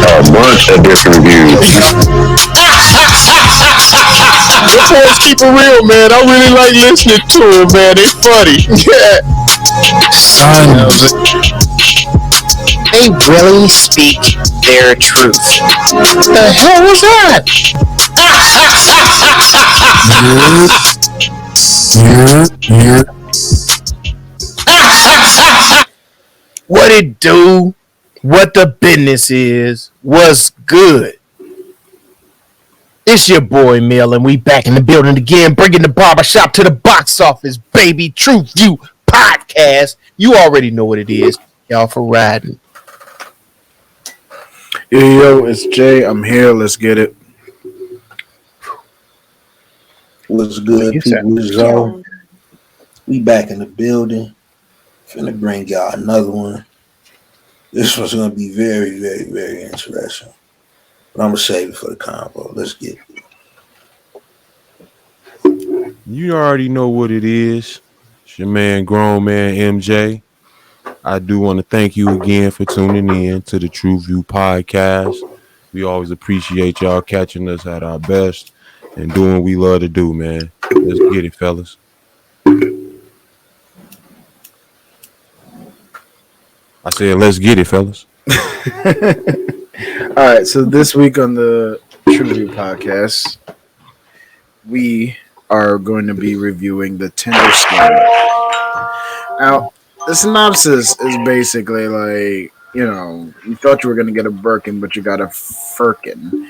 A bunch of different views. The boys keep it real, man. I really like listening to them, man. They funny. Yeah. Son, they really speak their truth. What the hell was that? What it do? What the business is? What's good? It's your boy Mill, and we back in the building again, bringing the barbershop to the box office, baby. TruVue podcast. You already know what it is. Y'all for riding. Yo, it's Jay. I'm here. Let's get it. What's good, people? We back in the building. Finna bring y'all another one. This one's gonna be very, very, very interesting. But I'm gonna save it for the combo. Let's get it. You already know what it is. It's your man, grown man MJ. I do want to thank you again for tuning in to the TruVue podcast. We always appreciate y'all catching us at our best and doing what we love to do, man. Let's get it, fellas. I said, let's get it, fellas. All right, so this week on the TruVue podcast, we are going to be reviewing the Tinder Swindler. Now, the synopsis is basically like, you thought you were going to get a Birkin, but you got a Firkin.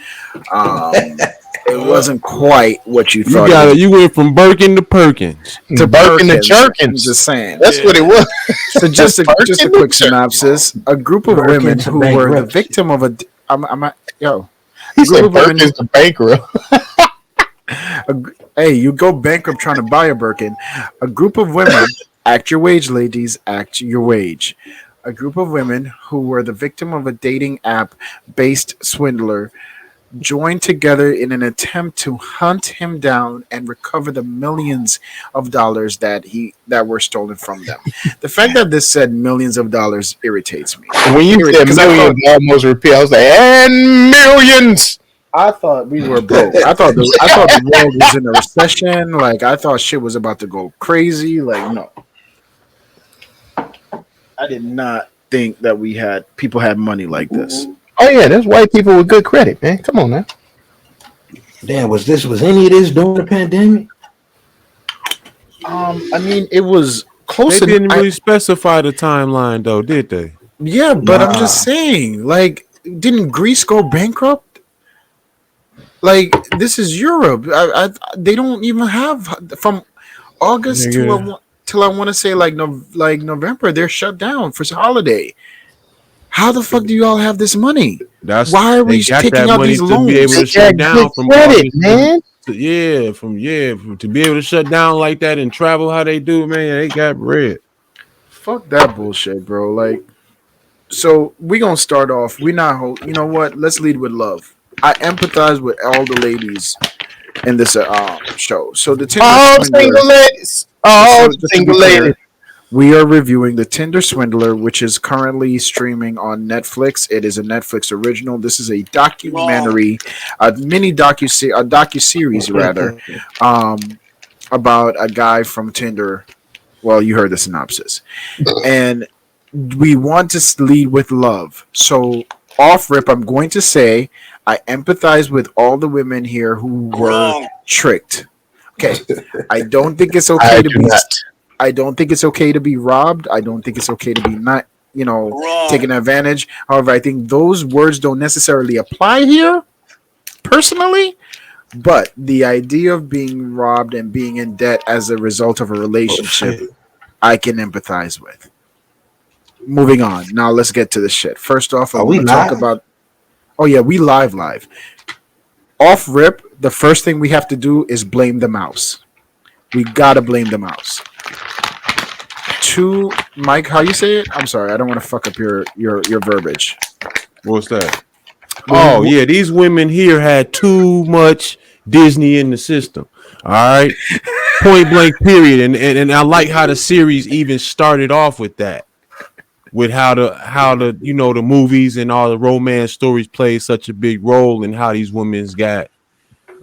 It wasn't quite what you thought. You went from Birkin to Perkins. To Birkin to Perkins. Jerkins. I'm just saying. That's what it was. So just a quick synopsis. A group of women who were the victim of a... He said Birkin's the bankrupt. Hey, you go bankrupt trying to buy a Birkin. A group of women, act your wage, ladies, act your wage. A group of women who were the victim of a dating app-based swindler joined together in an attempt to hunt him down and recover the millions of dollars that were stolen from them. The fact that this said millions of dollars irritates me. When you said millions, I almost repeat. I was like, and millions. I thought we were broke. I thought the world was in a recession. Like, I thought shit was about to go crazy. Like, no. I did not think that people had money like this. Oh yeah, there's white people with good credit, man. Come on now. Damn, was any of this during the pandemic? I mean, it was close. They didn't really specify the timeline, though, did they? Yeah, but I'm just saying, like, didn't Greece go bankrupt? Like, this is Europe. They don't even have from August till I want to say like November. They're shut down for holiday. How the fuck do you all have this money? Why are we taking out these loans? To be able to shut down from credit, man. To be able to shut down like that and travel how they do, man. They got bread. Fuck that bullshit, bro. Like, so we gonna start off. You know what? Let's lead with love. I empathize with all the ladies in this show. So the Tinder single ladies. We are reviewing the Tinder Swindler, which is currently streaming on Netflix. It is a Netflix original. This is a documentary, a docu-series rather, about a guy from Tinder. Well, you heard the synopsis. And we want to lead with love. So off rip, I'm going to say I empathize with all the women here who were tricked. Okay. I don't think it's okay to be... I don't think it's okay to be robbed. I don't think it's okay to be not, taken advantage. However, I think those words don't necessarily apply here, personally. But the idea of being robbed and being in debt as a result of a relationship, I can empathize with. Moving on. Now let's get to the shit. First off, I want to talk about... Oh, yeah, we live. Off rip, the first thing we have to do is blame the mouse. We gotta blame the mouse. To Mike, how you say it? I'm sorry, I don't want to fuck up your verbiage. What's that? Oh yeah, these women here had too much Disney in the system. All right, point blank, period. And I like how the series even started off with that. with how the the movies and all the romance stories play such a big role in how these women's got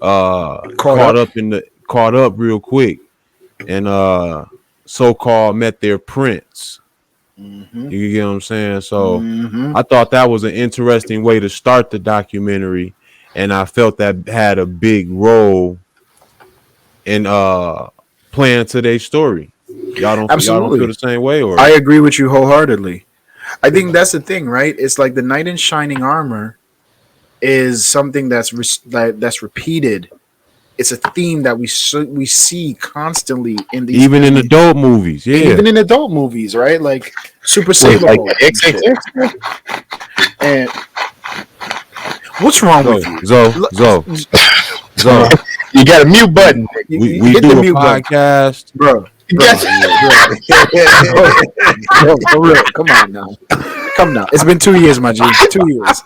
caught up real quick and so-called met their prince. You get what I'm saying? So I thought that was an interesting way to start the documentary, and I felt that had a big role in playing today's story. Y'all don't feel the same way, or I agree with you wholeheartedly. I think that's the thing, right? It's like the knight in shining armor is something that's repeated. It's a theme that we see constantly in these even in adult movies, yeah, even in adult movies, right? Like Super Sailor Like Boy. XXX. And what's wrong with you? Zo. You got a mute button. We Hit do the a mute button. podcast, Bro, for real. Come on now. It's been 2 years, my G. 2 years.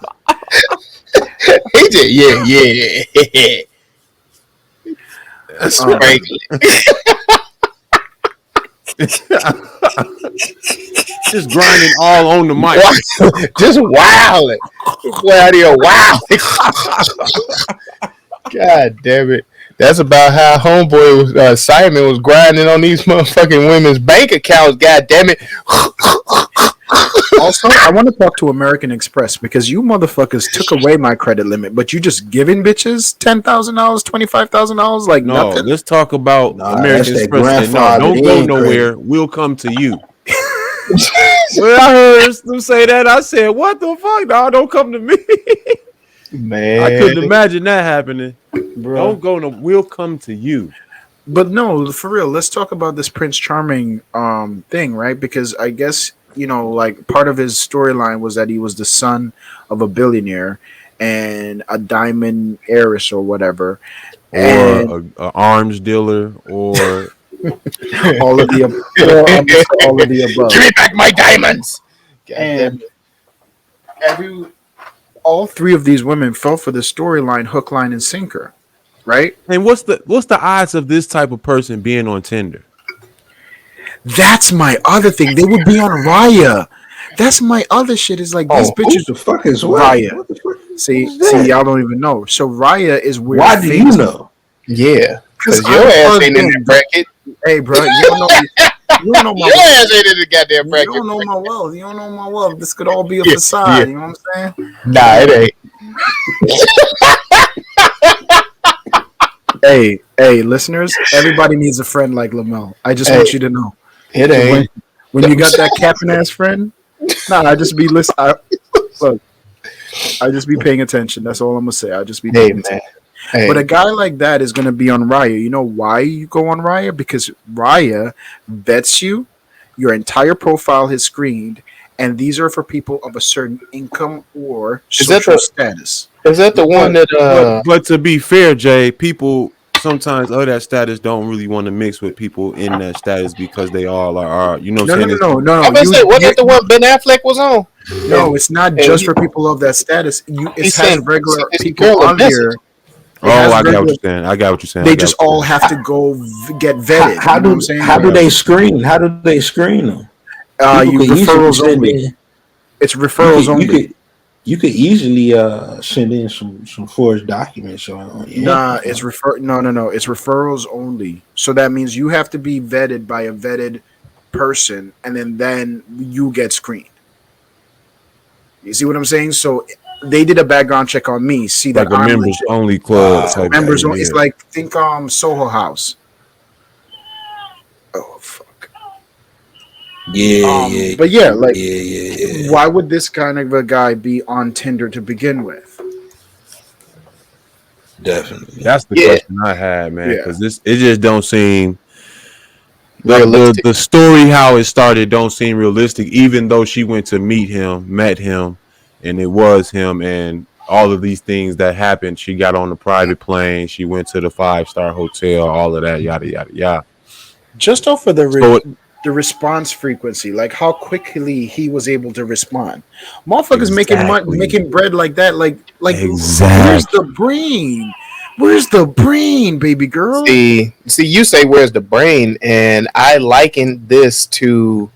Yeah. That's right. just grinding all on the mic. Just wilding. Boy out here wilding. God damn it. That's about how homeboy was Simon was grinding on these motherfucking women's bank accounts. God damn it. Also, I want to talk to American Express because you motherfuckers took away my credit limit, but you just giving bitches $10,000, $25,000 like No, nothing. let's talk about American that's that Express. No, don't go grandfather nowhere. We'll come to you. When I heard them say that, I said, "What the fuck? No, don't come to me." Man. I couldn't imagine that happening. Bro. Don't go no. We'll come to you. But no, for real, let's talk about this Prince Charming thing, right? Because I guess, like part of his storyline was that he was the son of a billionaire and a diamond heiress or whatever. Or a arms dealer, or all of the above. Give me back my diamonds. And all three of these women fell for the storyline hook, line, and sinker, right? and what's the odds of this type of person being on Tinder? That's my other thing. They would be on Raya. That's my other shit. Is like these bitches. Who the fuck is Raya? What the fuck? See, y'all don't even know. So Raya is where. Why do you know? Yeah. Because I'm your ass ain't in plugged the bracket. Hey, bro, you don't know. You don't know my Your wealth. ass ain't in the goddamn You bracket. don't know my wealth. You don't know my wealth. This could all be a facade. yeah. You know what I'm saying? Nah, it ain't. Hey, listeners! Everybody needs a friend like Lamel. I just want you to know. It ain't. When you got that capping ass friend, I just be listening. Look, I just be paying attention. That's all I'm gonna say. I just be paying attention. Hey. But a guy like that is gonna be on Raya. You know why you go on Raya? Because Raya vets you. Your entire profile is screened, and these are for people of a certain income or social status. Is that the one that? But to be fair, Jay, people sometimes of that status don't really want to mix with people in that status because they all are. You know what I'm saying? No. I was say, was that the one Ben Affleck was on? No, it's not just for people of that status. It has regular people girl on here. Oh, I got what you're saying. They just all have to go get vetted. How do they screen? How do they screen them? You referrals only. It's referrals only. You could easily send in some forged documents. No, it's It's referrals only. So that means you have to be vetted by a vetted person, and then you get screened. You see what I'm saying? So they did a background check on me. See that like a members only club. Members only. It's like think Soho House. Oh fuck. Yeah. But yeah, like, why would this kind of a guy be on Tinder to begin with? Definitely. That's the question I had, man. Because it just don't seem. Realistic. The story how it started don't seem realistic, even though she went to met him, and it was him, and all of these things that happened. She got on the private plane, she went to the 5-star hotel, all of that, yada yada yada. Just off of the response frequency, like how quickly he was able to respond. Motherfuckers making bread like that, like exactly. Where's the brain? Where's the brain, baby girl? See, you say where's the brain, and I liken this to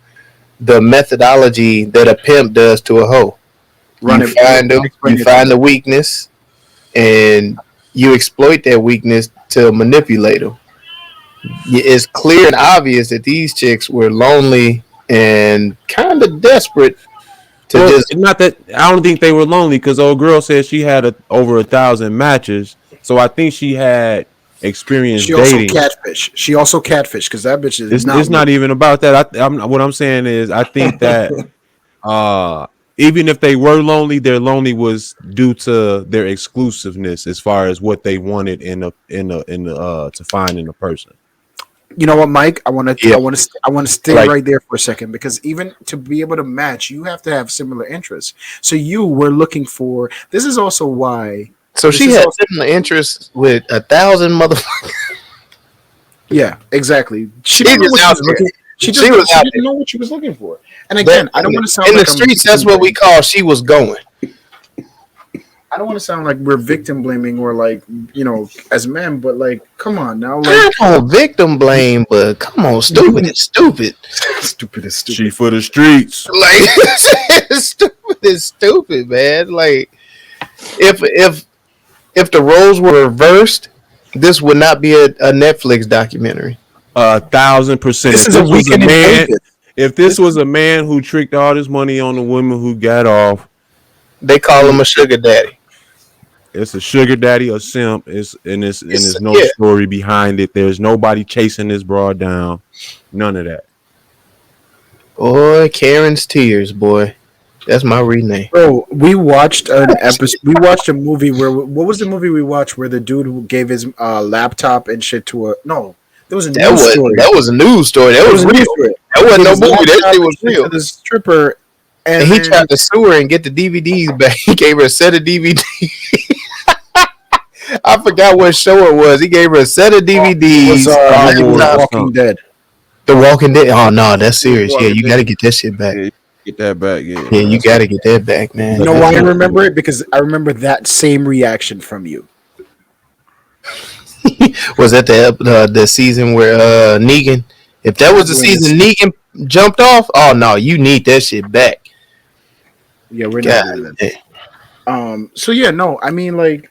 the methodology that a pimp does to a hoe. You find them, you find the weakness, and you exploit that weakness to manipulate them. It's clear and obvious that these chicks were lonely and kind of desperate to just. Not that I don't think they were lonely because old girl said she had over 1,000 matches, so I think she had experience dating. She also catfish because that bitch is. It's not even about that. What I'm saying is I think that even if they were lonely, their lonely was due to their exclusiveness as far as what they wanted to find in a person. You know what, Mike? I want to stay right there for a second because even to be able to match, you have to have similar interests. So you were looking for. This is also why. So she had similar interests with 1,000 motherfuckers. Yeah, exactly. She didn't know what she was looking for. And again, I don't want to sound in the streets. That's what we call she was going. I don't want to sound like we're victim blaming or like, as men, but like, come on now. Like, I don't victim blame, but come on, stupid is stupid. Stupid is stupid. She for the streets. Like, stupid is stupid, man. Like, if the roles were reversed, this would not be a Netflix documentary. 1,000%. This is a weekend in Vegas. If this was a man who tricked all this money on the women who got off, they call him a sugar daddy. It's a sugar daddy, a simp. There's no story behind it. There's nobody chasing this broad down. None of that. Boy, Karen's tears, boy. That's my rename. Bro, we watched an episode. We watched a movie where. What was the movie we watched where the dude who gave his laptop and shit to a no? There was a news story. That was a news story. That was real. That wasn't no movie. That shit was real. The stripper. And he tried to sue her and get the DVDs back. He gave her a set of DVDs. I forgot what show it was. He gave her a set of DVDs. Walking Dead. The Walking Dead. Oh no, that's serious. Yeah, you got to get that shit back. Yeah, get that back. Yeah, you got to get that back, man. You know why I remember it? Because I remember that same reaction from you. Was that the season where Negan? If that was the season Negan jumped off, oh no, you need that shit back. Yeah, we're not doing that. So yeah, no, I mean like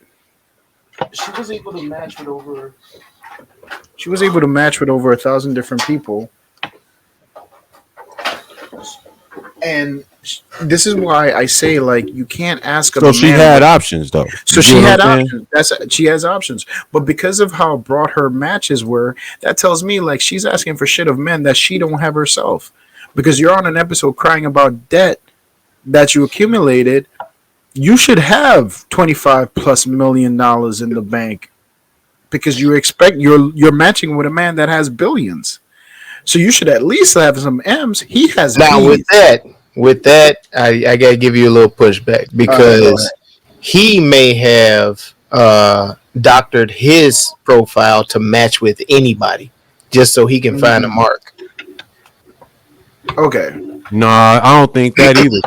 she was able to match with over 1,000 different people. And this is why I say like you can't ask So she had options though. So she had options. She has options. But because of how broad her matches were, that tells me like she's asking for shit of men that she don't have herself. Because you're on an episode crying about debt that you accumulated, you should have $25+ million in the bank because you're matching with a man that has billions. So you should at least have some M's. He has now B's. With that, I gotta give you a little pushback because he may have doctored his profile to match with anybody just so he can find a mark. Okay. No, I don't think that either.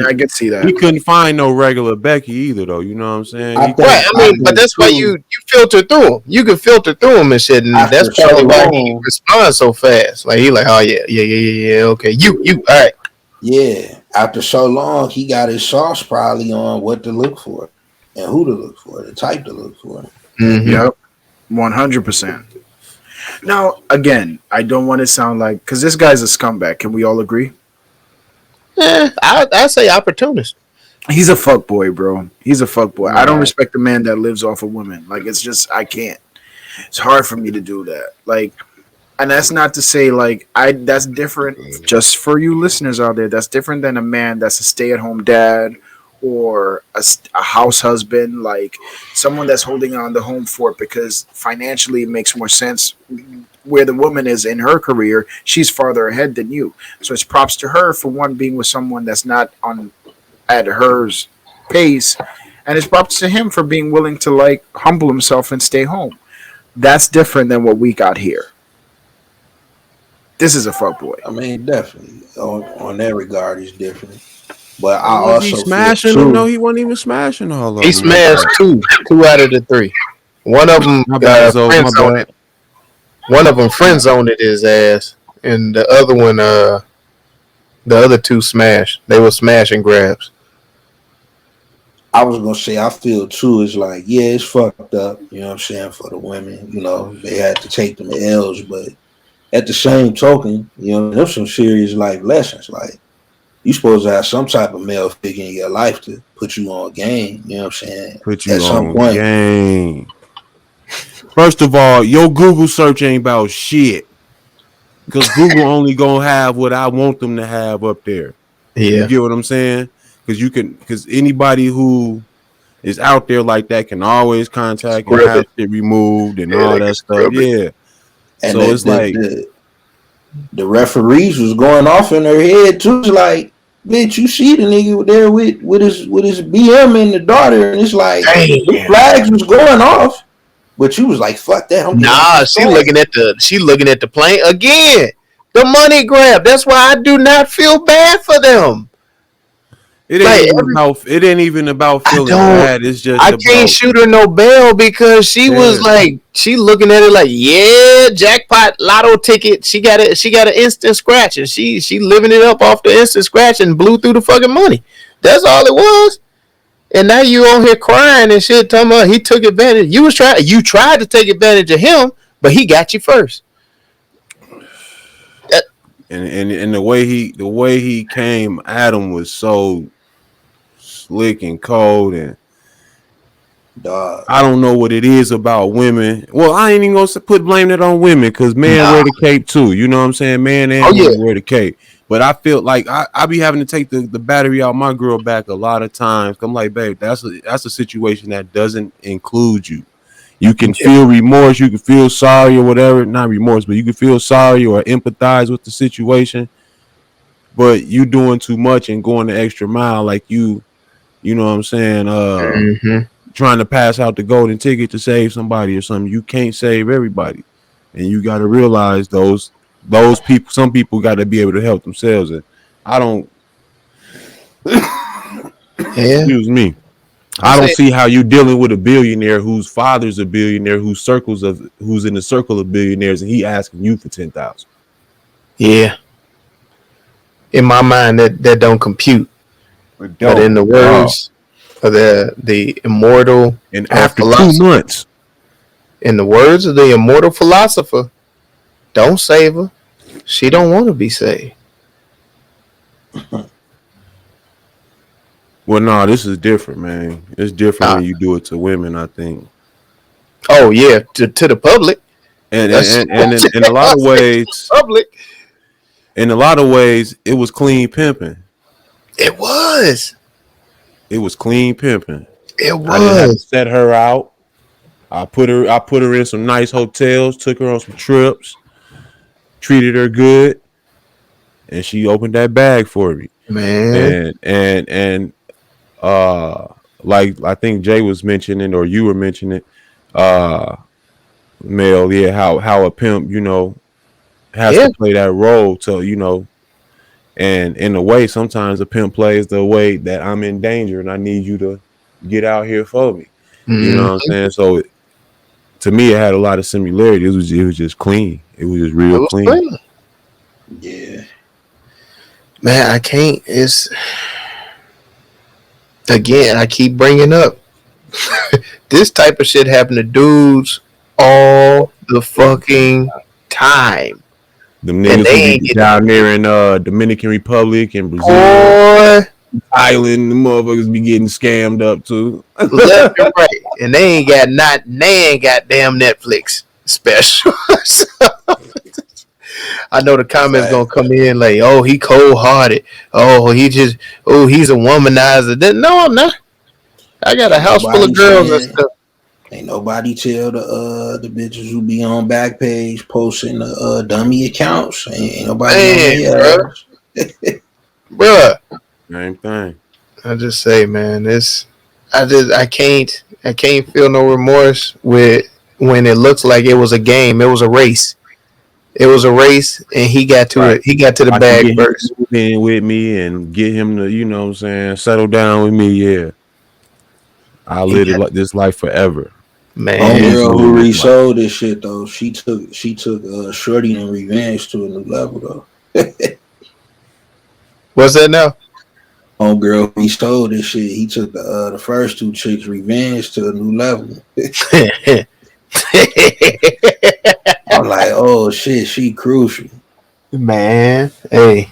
I could see that. He couldn't find no regular Becky either, though. You know what I'm saying? But that's why you filter through them. You can filter through them and shit, and that's probably why he responds so fast. Like he like, oh yeah, okay, you, all right. Yeah, after so long, he got his sauce probably on what to look for and who to look for, the type to look for. Mm-hmm. Yep, 100%. Now, again, I don't want to sound like because this guy's a scumbag. Can we all agree? I say opportunist. He's a fuckboy, bro. He's a fuckboy. I don't respect a man that lives off of women. Like it's just I can't. It's hard for me to do that. Like, and that's not to say like that's different. Just for you listeners out there, that's different than a man that's a stay-at-home dad or a house husband, like someone that's holding on the home fort because financially it makes more sense. Where the woman is in her career, she's farther ahead than you. So it's props to her for one being with someone that's not on at hers pace, and it's props to him for being willing to like humble himself and stay home. That's different than what we got here. This is a fuckboy. I mean, definitely on that regard, he's different. But I also smashing him. No, he wasn't even smashing all of them. He smashed two out of the three. One of them friend zoned it. One of them friend zoned his ass, and the other one The other two smashed. They were smash and grabs. I was gonna say I feel too. It's like it's fucked up. You know what I'm saying for the women. You know they had to take them L's, but at the same token, you know there's some serious life lessons. Like you supposed to have some type of male figure in your life to put you on game. You know what I'm saying? Put At you some on point. game. First of all, your Google search ain't about shit. Because Google only gonna have what I want them to have up there. Yeah. You get what I'm saying? Because anybody who is out there like that can always contact and have it removed and all that stuff. Yeah. And so it's like the referees was going off in their head too. It's like, bitch, you see the nigga there with his BM and the daughter, and it's like the flags was going off, but you was like, fuck that. She looking at the plane again. The money grab. That's why I do not feel bad for them. It ain't even about feeling bad. It's just I can't shoot her no bail because she was like, she looking at it like, jackpot lotto ticket. She got an instant scratch, and she living it up off the instant scratch and blew through the fucking money. That's all it was. And now you on here crying and shit, talking about he took advantage. You tried to take advantage of him, but he got you first. And the way he came at him was so slick and cold, and I don't know what it is about women. Well, I ain't even gonna blame that on women because men wear the cape too. You know what I'm saying? Man and women wear the cape. But I feel like I be having to take the battery out my girl back a lot of times. I'm like, babe, that's a situation that doesn't include you. You can feel remorse, you can feel sorry or whatever. Not remorse, but you can feel sorry or empathize with the situation. But you doing too much and going the extra mile, like you know what I'm saying? Trying to pass out the golden ticket to save somebody or something. You can't save everybody, and you got to realize those people. Some people got to be able to help themselves. And I don't. Excuse me. I don't see how you dealing with a billionaire whose father's a billionaire, who's in the circle of billionaires, and he asking you for $10,000. Yeah. In my mind, that don't compute. But in the words of the immortal, and after 2 months, in the words of the immortal philosopher, don't save her. She don't want to be saved. Well, no, this is different, man. It's different when you do it to women, I think. Oh yeah, to the public, and in a lot of ways, in a lot of ways, it was clean pimping. It was clean pimping. It was. I didn't have to set her out. I put her in some nice hotels, took her on some trips, treated her good, and she opened that bag for me, man. And like I think Jay was mentioning, or you were mentioning, Mel, how a pimp, has to play that role to, and in a way, sometimes a pimp plays the way that I'm in danger and I need you to get out here for me. You know what I'm saying? So to me, it had a lot of similarity. It was just clean. It was just real clean. Yeah. Man, I can't. It's again. I keep bringing up this type of shit happen to dudes all the fucking time. Them niggas who be down there in Dominican Republic and Brazil, Thailand, the motherfuckers be getting scammed up too. Left and right, and they ain't got damn Netflix special. I know the comments gonna come in like, "Oh, he cold hearted. Oh, he's a womanizer." No, I'm not. I got a house full of girls and stuff. Ain't nobody tell the bitches who be on Backpage posting the dummy accounts. Ain't nobody bruh. Same thing. I just say, man, I can't feel no remorse with when it looks like it was a game. It was a race. It was a race, and he got to it. He got to the bag first. In with me and get him to, you know what I'm saying, settle down with me. Yeah, I lived this life forever. Man, girl who resold this shit though, she took Shorty and Revenge to a new level though. What's that now? Homegirl, he stole this shit. He took the first two chicks' revenge to a new level. I'm like, oh shit, she crucial. Man, hey,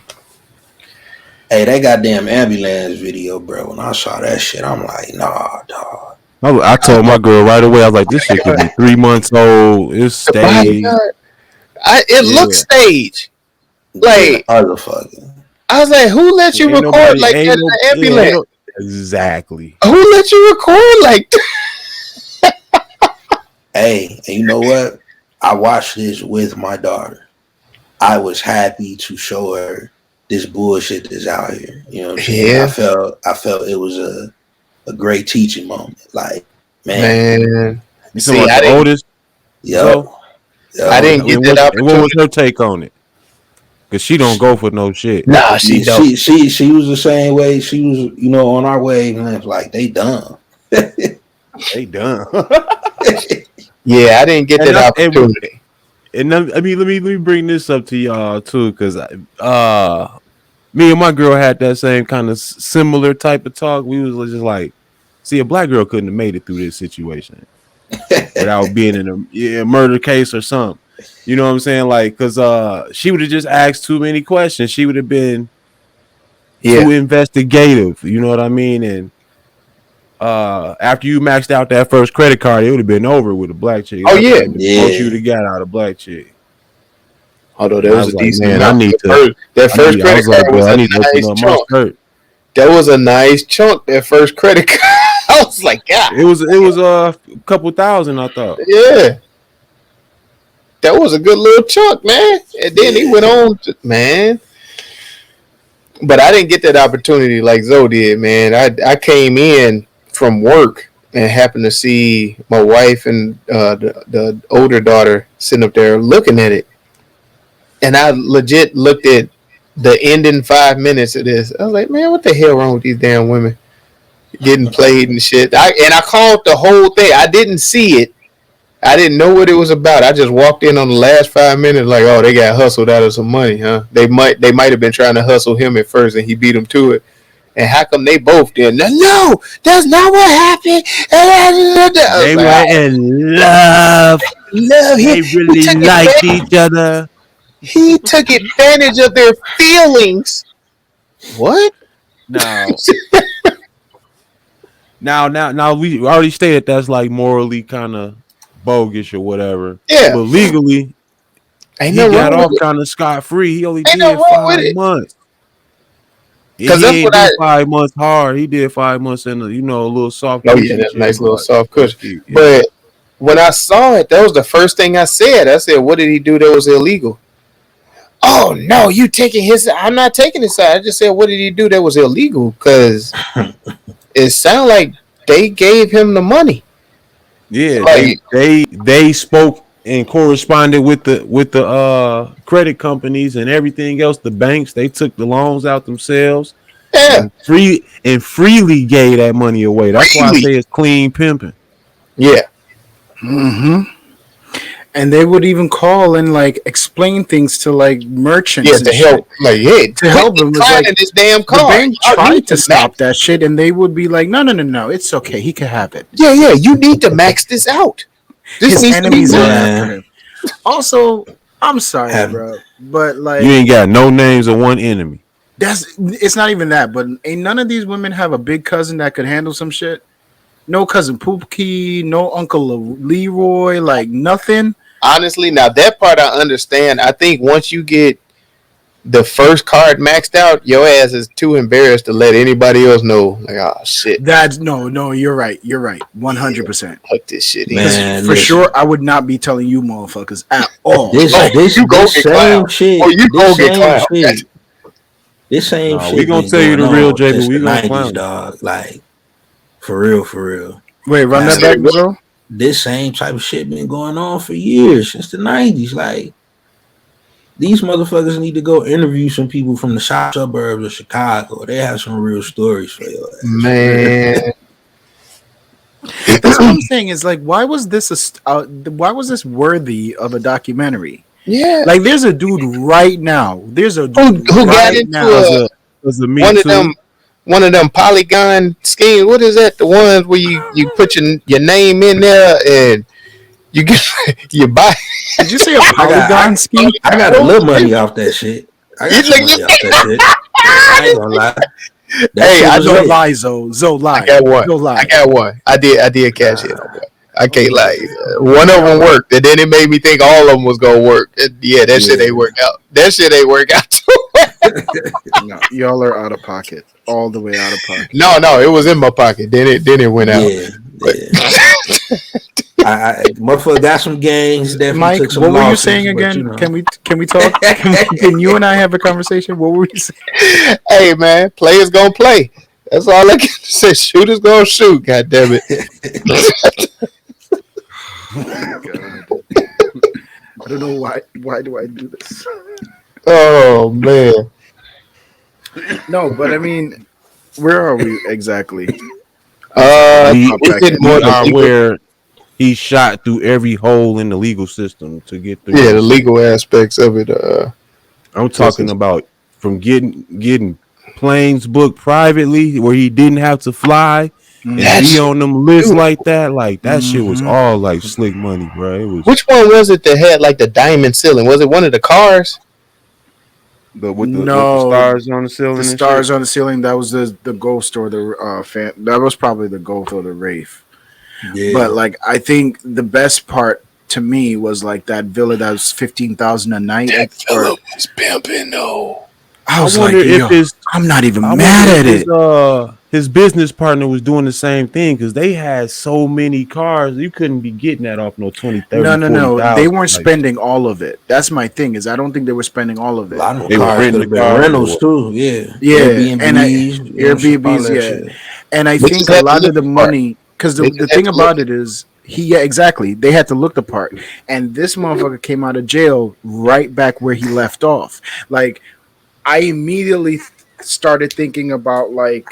that goddamn ambulance video, bro. When I saw that shit, I'm like, nah, dog. I told my girl right away. I was like, "This shit could be 3 months old. It's the staged. bodyguard. It looks staged. Like, motherfucker. I was like, who let you Ain't record nobody- like ain't that no- in the yeah, ambulance? ain't no- exactly. Who let you record like that? Hey, and you know what? I watched this with my daughter. I was happy to show her this bullshit that's out here. You know what I'm saying? Yeah. I felt it was a great teaching moment. Like, man. You See, talking about the oldest? Yo. I didn't get that opportunity. What was her take on it? Because she don't go for no shit. Nah, she don't. She was the same way. She was, on our wavelength. Like, they dumb. They done. Yeah, I didn't get that opportunity. And I mean, let me bring this up to y'all too, because me and my girl had that same kind of similar type of talk. We was just like, see, a black girl couldn't have made it through this situation without being in a murder case or something. You know what I'm saying? Like, because she would have just asked too many questions. She would have been too investigative. You know what I mean? And after you maxed out that first credit card, it would have been over with a black chick. Oh, yeah. Most you would have got out of a black chick. Although there was a decent man, that first credit card was a nice chunk. That was a nice chunk, that first credit card. I was like, God. It was a couple thousand, I thought. Yeah. That was a good little chunk, man. And then he went on to, man. But I didn't get that opportunity like Zoe did, man. I came in from work and happened to see my wife and the older daughter sitting up there looking at it. And I legit looked at the ending 5 minutes of this. I was like, man, what the hell wrong with these damn women getting played and shit? I called the whole thing. I didn't see it. I didn't know what it was about. I just walked in on the last 5 minutes like, oh, they got hustled out of some money, huh? They might have been trying to hustle him at first and he beat them to it. And how come they both did? No, that's not what happened. They were in love. They really liked each other. He took advantage of their feelings. What? Now, we already stated that's like morally kind of bogus or whatever. Yeah. But legally, he got off kind of scot-free. He only did 5 months. Because he ain't did 5 months hard. He did 5 months in a little soft. Oh yeah, that's nice little soft cushion. Yeah. But when I saw it, that was the first thing I said. I said, "What did he do that was illegal?" Oh no, you taking his side? I'm not taking his side. I just said, "What did he do that was illegal?" Because it sounded like they gave him the money. Yeah, like, they spoke and corresponded with the credit companies and everything else. The banks, they took the loans out themselves. Yeah, and freely gave that money away. That's why I say it's clean pimping. Yeah. Mm-hmm. And they would even call and like explain things to like merchants. Yeah, to help, like, hey, to help them. Like, this damn car. The bank tried to stop that shit, and they would be like, "No, it's okay. He can have it." Yeah, you need to max this out. His enemies are after him. Also, I'm sorry, bro, but like, you ain't got no names of one enemy. It's not even that. But ain't none of these women have a big cousin that could handle some shit. No cousin Poopkey, no Uncle Leroy, like nothing. Honestly, now that part I understand. I think once you get the first card maxed out, your ass is too embarrassed to let anybody else know. Like, oh shit. That's no. You're right. 100%. Fuck this shit, man. For sure, I would not be telling you motherfuckers at all. This same shit. Oh, you go get clown. This same shit. We gonna tell you the real JB. We gonna clown, dog. Like, for real. Wait, run that back, bro. This same type of shit been going on for years, since the 90s. Like, these motherfuckers need to go interview some people from the suburbs of Chicago. They have some real stories for you, man. That's what I'm saying. Is like, why was this worthy of a documentary? Yeah, like there's a dude right now. There's a dude who right got into now. 'Cause of me one of too. them polygon schemes. What is that? The ones where you put your name in there and you get you buy. Did you say a I polygon scheme? got a little money off that shit. I got some money off that shit. I ain't gonna lie. That Hey, shit I was know. Don't lit. lie, Zoe lie. I got one. Don't lie. I got one. I did cash in on one. I can't lie. Yeah. One of them worked, and then it made me think all of them was gonna work. And yeah, that shit ain't work out. That shit ain't work out too. No, y'all are out of pocket, all the way out of pocket. No, it was in my pocket. Then it went out. Yeah, yeah. I motherfucker got some gains. Definitely Mike, took some what were you losses, saying but, again? you know. Can we talk? Can you and I have a conversation? What were you saying? Hey man, players gonna play. That's all I can say. Shooters gonna shoot. God damn it. God. I don't know why. Why do I do this? Oh man. No, but I mean, where are we exactly? We It's getting more are legal. where he shot through every hole in the legal system to get through. Yeah, the legal aspects of it. I'm talking about from getting planes booked privately where he didn't have to fly and That's be on them lists beautiful. like that. Like that shit was all like slick money, bro. It was Which one was it that had like the diamond ceiling? Was it one of the cars? with the No, stars on the ceiling. The and stars shit. on the ceiling. That was the ghost or the fan. That was probably the ghost or the wraith. Yeah. But like, I think the best part to me was like that villa that was 15,000 a night. That fella was pimping though. I was wonder like, if yo, his I'm not even I mad wonder at if it. his business partner was doing the same thing because they had so many cars you couldn't be getting that off no 20, 30, No. 40,000. They weren't Like, spending all of it. That's my thing. Is I don't think they were spending all of A it. lot of them They were cars renting could have the been cars rentals for too. Yeah. Yeah, Airbnbs, and all that that shit. And I They think just a had to lot look of the the part. money, because They the just had thing to about look it is, exactly. They had to look the part. And this motherfucker came out of jail right back where he left off. Like, I immediately started thinking about, like,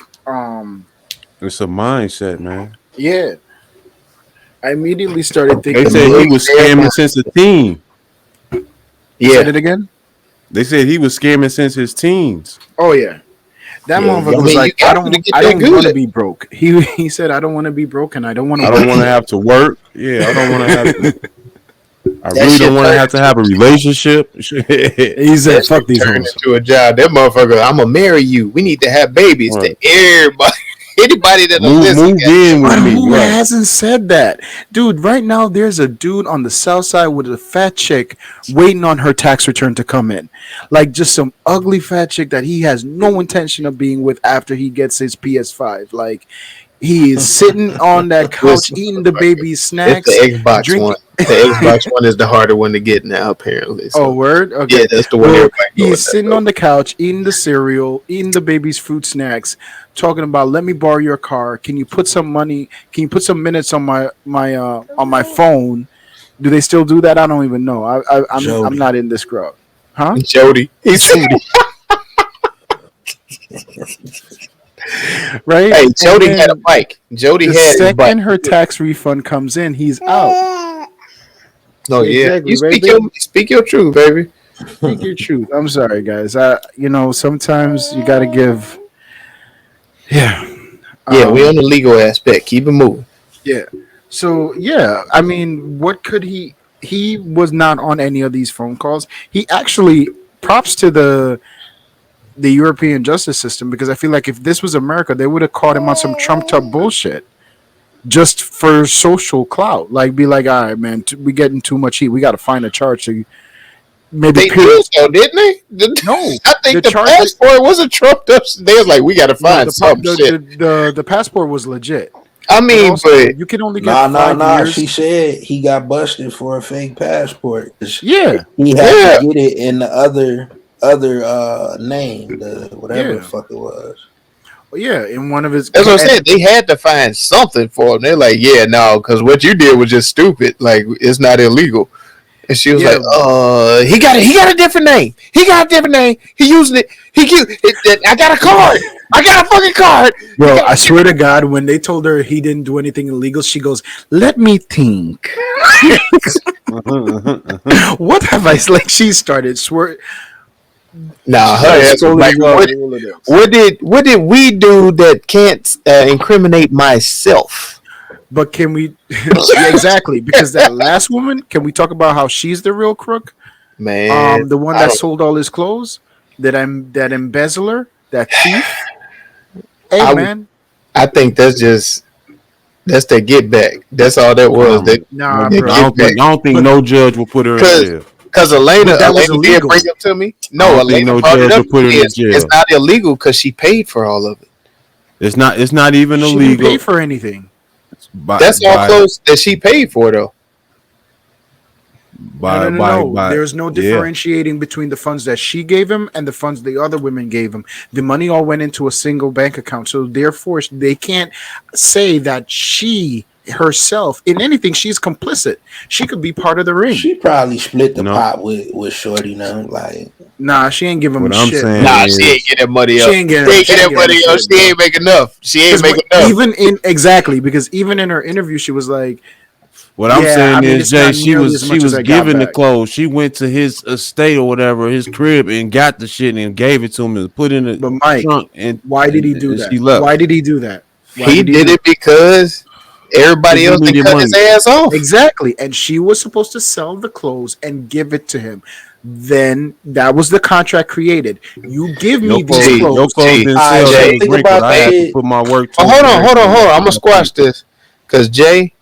it's a mindset, man. yeah. I immediately started They thinking, said he Millionaire was scamming mind. since a teen. said Yeah. it again? They said he was scamming since his teens. Oh, yeah. That Yeah, motherfucker I was mean, like, you got to get I that don't want to good. be broke. He said, I don't want to be broke and I don't want I to don't work. want to have to work. Yeah, I don't want to have to. I That really shit don't want to turned have to have a relationship. He said, that fuck shit these turned hoes. into a job. That motherfucker, I'm gonna marry you. We need to have babies Right. to everybody. Anybody that Move listen. in with But me. who Right. hasn't said that? Dude, right now there's a dude on the south side with a fat chick waiting on her tax return to come in. Like just some ugly fat chick that he has no intention of being with after he gets his PS5. Like he is sitting on that couch Listen, eating the baby's It's snacks. the Xbox drinking- one. The Xbox one is the harder one to get now, apparently. So, Oh, word? Okay. yeah, that's the one. Well, everybody going he's sitting on the couch eating the cereal, eating the baby's fruit snacks, talking about, let me borrow your car. Can you put some money? Can you put some minutes on my phone? Do they still do that? I don't even know. I'm Jody. not in this crowd. Huh? Jody. He's Right? Hey, Jody And had a then bike. Jody the had his bike. second her tax refund comes in, he's out. Oh yeah, Exactly, you right, speak your truth, baby. Speak your truth. I'm sorry, guys. Sometimes you got to give. Yeah. Yeah, we on the legal aspect. Keep it moving. Yeah. So yeah, I mean, what could he? He was not on any of these phone calls. He actually props to the European justice system because I feel like if this was America, they would have caught him on some trumped up bullshit just for social clout. Like, be like, all right, man, we getting too much heat. We got to find a charge to maybe. They did so, didn't they? No, I think the charge- passport wasn't trumped up. They was like, we got to find some shit. The passport was legit. I mean, Also, but you can only get 5 years. She said he got busted for a fake passport. Yeah. He had to get it in the other name, the whatever the fuck it was. Yeah, in one of his. that's what I said. They had to find something for him. They're like, yeah, no, because what you did was just stupid. Like, it's not illegal. And she was like, he got a different name. He got a different name. He using it. I got a card. I got a fucking card. Bro, I swear to God, when they told her he didn't do anything illegal, she goes, "Let me think." What have I like? She started swear. Nah, She's her like ass was scrolling like, his Rolodex. what did we do that can't incriminate myself? But can we? Yeah, exactly. Because that last woman, can we talk about how she's the real crook? Man, The one I that don't. sold all his clothes, that embezzler, that thief. Hey, I man. I think that's their get back. That's all that was. They Nah, they bro. get back. I don't think But no judge will put her in Cause, jail. cause Elena, but that was Did illegal. bring it to me. I No, don't think Elena no brought it judge up will put to her me. in It's jail. not illegal because she paid for all of it. It's not even She didn't pay illegal. for anything. That's all By clothes that she paid for, though. No, no, no, no. by There's no yeah. differentiating between the funds that she gave him and the funds the other women gave him. The money all went into a single bank account. So therefore, they can't say that she herself in anything. She's complicit. She could be part of the ring. She probably split the No. pot with Shorty now. Like, Nah, she ain't give him What I'm shit. saying Bro. Nah, is she ain't get that money She up. ain't She getting. ain't She get ain't that money getting up. shit, She bro. ain't make enough. She ain't make Because enough. even in exactly because even in her interview, she was like, what I'm "Yeah, I saying mean, is it's Jay, not nearly as she much as was I got given the back." clothes. She went to his estate or whatever, his crib, and got the shit and gave it to him and put in the But Mike, trunk why did he do and she that? left. Why did he do that? Why He did he did do it because Because everybody he else did needed cut his money. ass off. Exactly. And she was supposed to sell the clothes and give it to him. Then that was the contract created. You give me these Your clothes. clothes didn't all right, sell. They so Jay, was think wrinkled. about I the had to shit. put my work Oh, towards hold everything. on. I'm gonna squash this because Jay,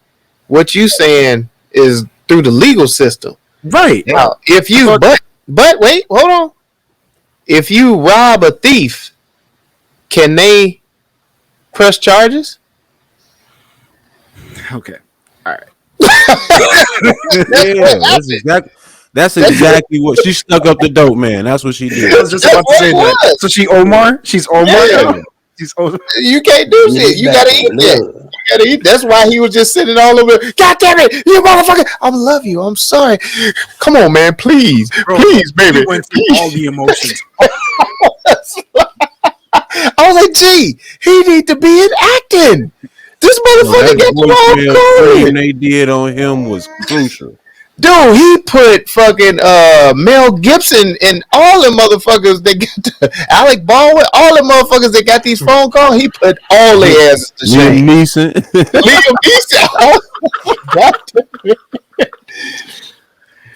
what you saying is through the legal system. Right. Now, if I you thought but wait, hold on. If you rob a thief, can they press charges? okay. All right. That's what Yeah, happened. that's That's, exactly what she stuck up the dope man. That's what she I did. was just that's about to what say it that. was. So she Omar? She's Omar Yeah, now? Yeah. She's Omar. you can't do Get shit. it You back gotta in eat that. blood. You gotta eat. That's why he was just sitting all over. God damn it, you motherfucker! I love you. I'm sorry. Come on, man. Please, Bro, please, he baby. went through all Please. the emotions. I was like, gee, he need to be in acting. This No, motherfucker that got the wrong voicemail stream code. they did on him was crucial. Dude, he put fucking Mel Gibson and all the motherfuckers that got Alec Baldwin, all the motherfuckers that got these phone calls, he put all their asses to Liam shame. Neeson. Liam Neeson.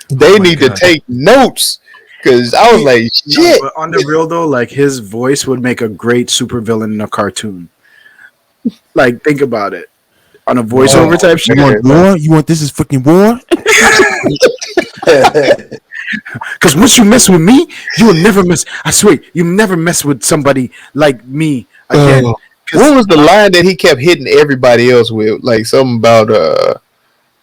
They Oh my need to God. take notes. Cause I was like, No, shit. but on the real though, like his voice would make a great supervillain in a cartoon. Like, think about it. On a voiceover Oh, type You shit. want war? You want this is fucking war? Because once you mess with me, you will never mess. I swear, you never mess with somebody like me again. Oh. What was the line that he kept hitting everybody else with? Like something about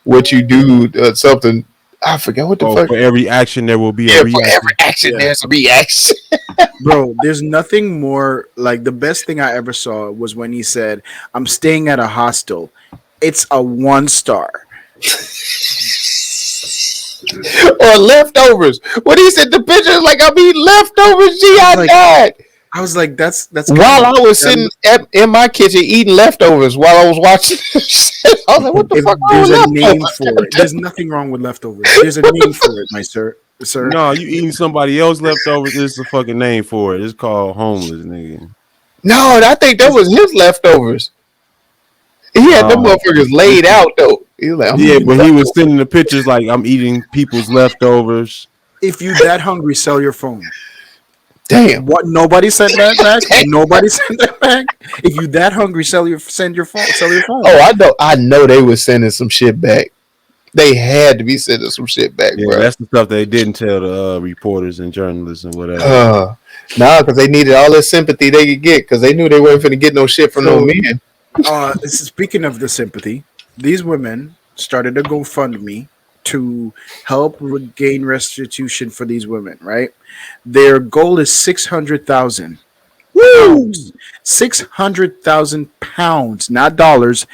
what you do, something. I forgot what the Oh, fuck. for every action there will be a Yeah, for every reaction. action, Yeah. there's a reaction. Bro, there's nothing more like the best thing I ever saw was when he said, "I'm staying at a hostel. It's a 1 star." Or leftovers. When he said the picture, like I mean leftovers. Gee, I Like, died. I was like, "That's While kinda, I was sitting in my kitchen eating leftovers while I was watching this shit. I was like, what the if fuck wrong there's with a name leftovers? for it. There's nothing wrong with leftovers. There's a name for it, my sir. No, you eating somebody else leftovers. This is a fucking name for it. It's called homeless, nigga. No, I think that was his leftovers. He had them Oh, motherfuckers laid out though. He was like, I'm yeah, eating but he was leftovers. sending the pictures like I'm eating people's leftovers. If you that hungry, sell your phone. Damn. What? Nobody sent that back. Nobody sent that back. If you that hungry, sell your phone. Sell your phone. Oh, I know they was sending some shit back. They had to be sending some shit back, Yeah, bro. that's the stuff they didn't tell the reporters and journalists and whatever. Nah, because they needed all the sympathy they could get because they knew they weren't finna get no shit from no So, men. Speaking of the sympathy, these women started a GoFundMe to help gain restitution for these women. Right, their goal is 600,000 pounds. 600,000 pounds, not dollars,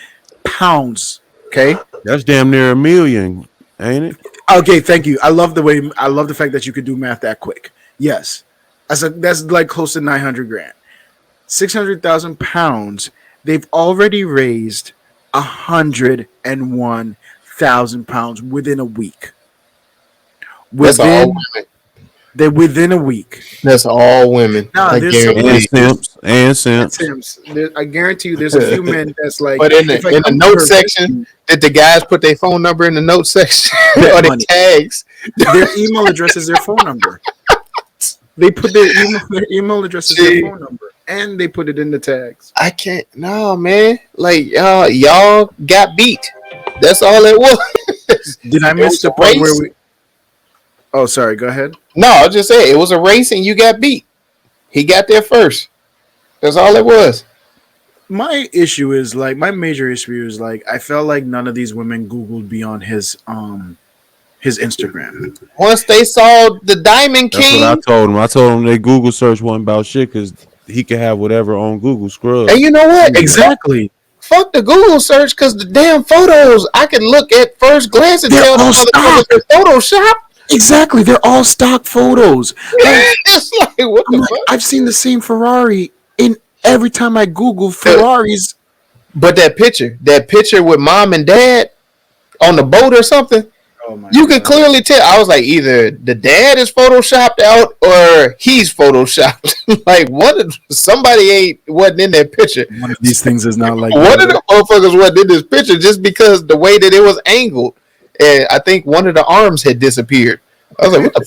pounds. Okay. That's damn near $1 million, ain't it? Okay, thank you. I love the fact that you could do math that quick. Yes, that's like close to 900 grand. 600,000 pounds. They've already raised 101,000 pounds within a week. That's all Within women. They're within a week. That's all women. Nah, I there's some guarantee. And simps. I guarantee you, there's a few men that's like. But in if I the come to note her section, did the guys put their phone number in the note section Bet or the money. tags? their email address is their phone number. They put their email address is their phone number, and they put it in the tags. I can't. No, man. Like y'all got beat. That's all it was. Did I It miss was the a part where race. we? Oh, sorry. Go ahead. No, I'll just say it was a race and you got beat. He got there first. That's all it was. My issue is like my major issue is like I felt like none of these women Googled beyond his Instagram. Once they saw the Diamond That's King, what I told him. I told him they Google search wasn't about shit because he could have whatever on Google Scrub. and you know what? Exactly. Fuck the Google search because the damn photos I can look at first glance and They're tell the all motherfuckers are Photoshop. Exactly. They're all stock photos. It's like what I'm the like, fuck? I've seen the same Ferrari in every time I Google Ferraris. But that picture with mom and dad on the boat or something, Oh my you can clearly tell. I was like, either the dad is photoshopped out or he's photoshopped. Like somebody wasn't in that picture. One of these things is not like One of the motherfuckers wasn't in this picture just because the way that it was angled, and I think one of the arms had disappeared. I was like, what the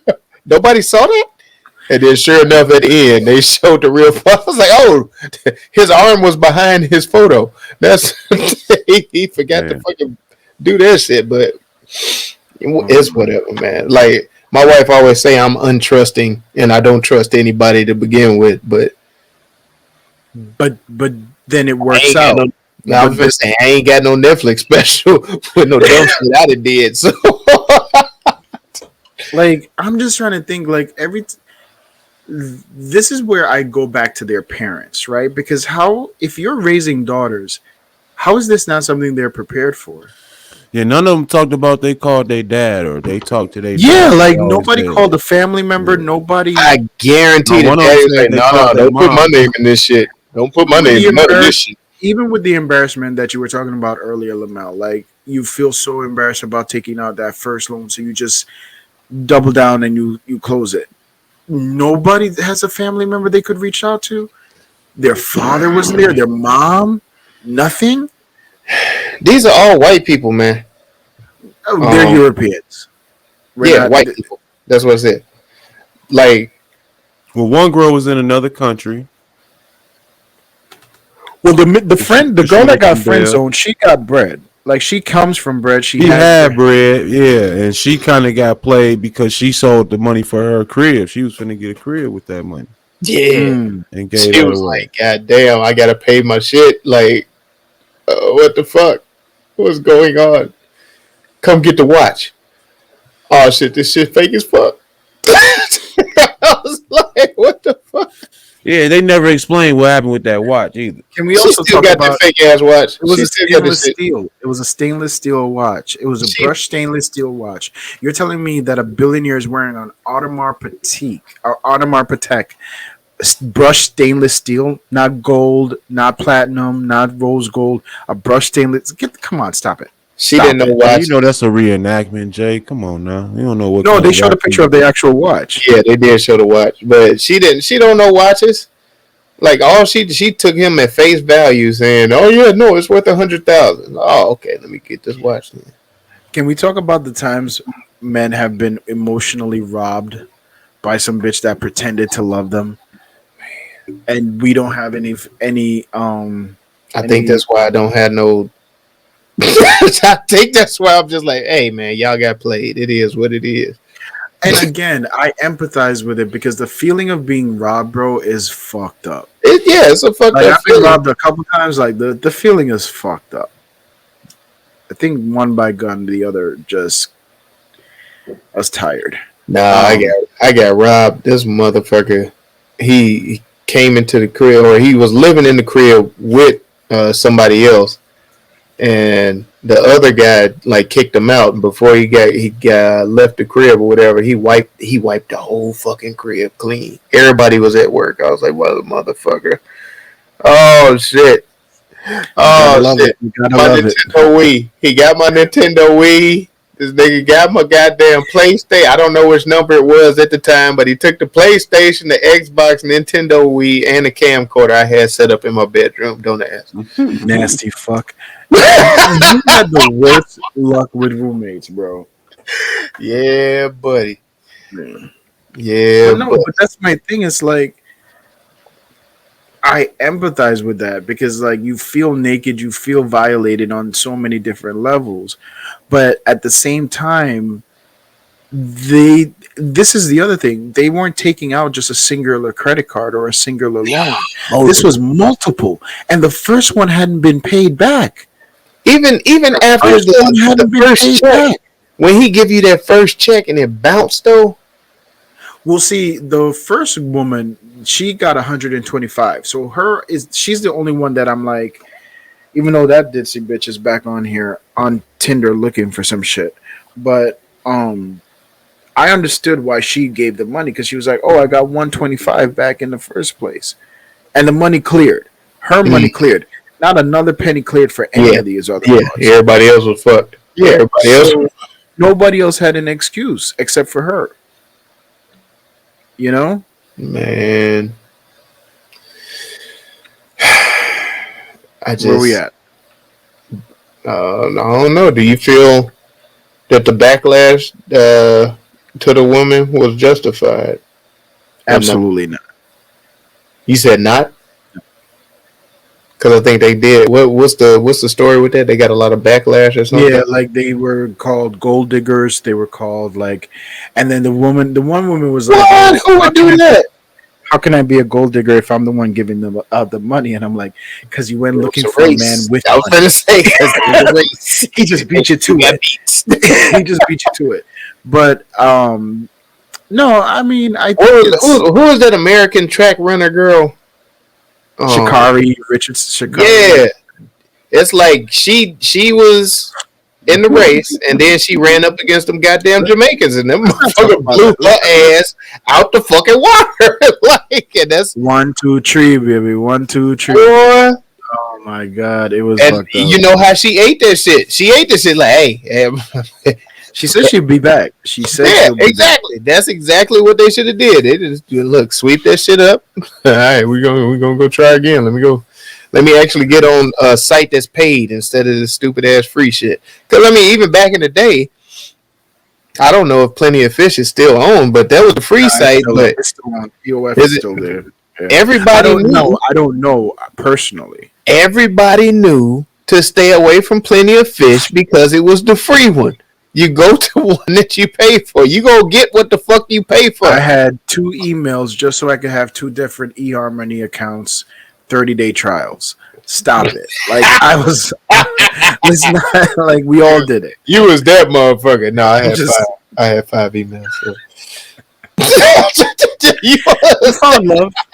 fuck? Nobody saw that. And then, sure enough, at the end, they showed the real photo. I was like, "Oh, his arm was behind his photo." That's he forgot to fucking do that shit. But it's whatever, man. Like my wife always say, I'm untrusting, and I don't trust anybody to begin with. But then it works out. I was just saying, I ain't got no Netflix special with no dumb shit I done did. So, like, I'm just trying to think. Like this is where I go back to their parents, right? Because if you're raising daughters, how is this not something they're prepared for? Yeah, none of them talked about they called their dad or they talked to their Yeah, dad. like nobody called a family member. Nobody. I guarantee No, that one of them daddy's said like, they no, called their don't put my mom. name in this shit. Don't put my name in none of this shit. Even with the embarrassment that you were talking about earlier, Lamel, like you feel so embarrassed about taking out that first loan, so you just double down and you close it. Nobody has a family member they could reach out to. Their father wasn't there. Their mom, nothing. These are all white people, man. Oh, they're Europeans. White people. That's what I said. Like, well, one girl was in another country. Well, the girl that got friend zoned, she got bread. Like she comes from bread. She had bread, yeah, and she kind of got played because she sold the money for her crib. She was finna get a crib with that money. Yeah, and gave she it was away. like, "God damn, I gotta pay my shit." Like, what the fuck? What's going on? Come get the watch. Oh shit, this shit fake as fuck. I was like, what the fuck? Yeah, they never explained what happened with that watch either. Can we also talk got about that fake ass watch? It was a stainless steel. It was a stainless steel watch. It was a brushed stainless steel watch. You're telling me that a billionaire is wearing an Audemars Piguet or Audemars Piguet brushed stainless steel, not gold, not platinum, not rose gold, a brushed stainless. Come on, stop it. She didn't know why. You know that's a reenactment, Jay. Come on now. You don't know what. No, they showed a picture of the actual watch. Yeah, they did show the watch, but she didn't. She don't know watches. Like all she took him at face value, saying, "Oh yeah, no, it's worth $100,000." Oh, okay, let me get this watch then. Can we talk about the times men have been emotionally robbed by some bitch that pretended to love them, and we don't have any. I think that's why I don't have no. I think that's why I'm just like, hey man, y'all got played. It is what it is. And again, I empathize with it because the feeling of being robbed, bro, is fucked up. It's a fucked like, up. I've been robbed a couple times. Like the feeling is fucked up. I think one by gun, the other just I was tired. Nah, I got robbed. This motherfucker, he came into the crib, or he was living in the crib with somebody else. And the other guy like kicked him out, and before he got left the crib or whatever, he wiped the whole fucking crib clean. Everybody was at work. I was like, "What a motherfucker!" Oh shit! Oh shit! My Nintendo Wii. He got my Nintendo Wii. This nigga got my goddamn PlayStation. I don't know which number it was at the time, but he took the PlayStation, the Xbox, Nintendo Wii, and the camcorder I had set up in my bedroom. Don't ask. Nasty fuck. You had the worst luck with roommates, bro. Yeah, buddy. Yeah. Yeah, but that's my thing. It's like I empathize with that because like you feel naked, you feel violated on so many different levels. But at the same time, this is the other thing. They weren't taking out just a singular credit card or a singular loan. This was multiple. And the first one hadn't been paid back. Even after the first check, when he give you that first check and it bounced though. Well, see, the first woman, she got 125. So she's the only one that I'm like, even though that ditzy bitch is back on here on Tinder looking for some shit. But I understood why she gave the money because she was like, oh, I got 125 back in the first place. And the money cleared. Her money cleared. Not another penny cleared for any of these other ones. Everybody else was fucked. Yeah, everybody else. Nobody else had an excuse except for her. You know? Man. Where we at? I don't know. Do you feel that the backlash to the woman was justified? Absolutely not. You said not? Because I think they did. What's the story with that? They got a lot of backlash or something. Yeah, like they were called gold diggers. They were called like, and then the one woman was like, "What? Who would do that? How can I be a gold digger if I'm the one giving them the money?" And I'm like, "Because you went looking for a man with." I was going to say, he just beat you to it. He just beat you to it. But no, I mean, I think who is that American track runner girl? Sha'Carri Richardson. Yeah, it's like she was in the race, and then she ran up against them goddamn Jamaicans, and them motherfucker blew her ass out the fucking water. Like, and that's 1, 2, 3, baby. 1, 2, 3. Boy. Oh my god, it was. And you know how she ate that shit? She ate that shit like, hey. She said she'd be back. She said, yeah, exactly. That's exactly what they should have did. They just look, sweep that shit up. All right, we're gonna go try again. Let me actually get on a site that's paid instead of this stupid ass free shit. Because I mean, even back in the day, I don't know if Plenty of Fish is still on, but that was a free site. But it's still on. POF is still there. Yeah. Everybody I don't know personally. Everybody knew to stay away from Plenty of Fish because it was the free one. You go to one that you pay for. You go get what the fuck you pay for. I had 2 emails just so I could have 2 different eHarmony accounts, 30-day trials. Stop it. Like, I was, it's not like we all did it. You was that motherfucker. No, I had 5 emails. So.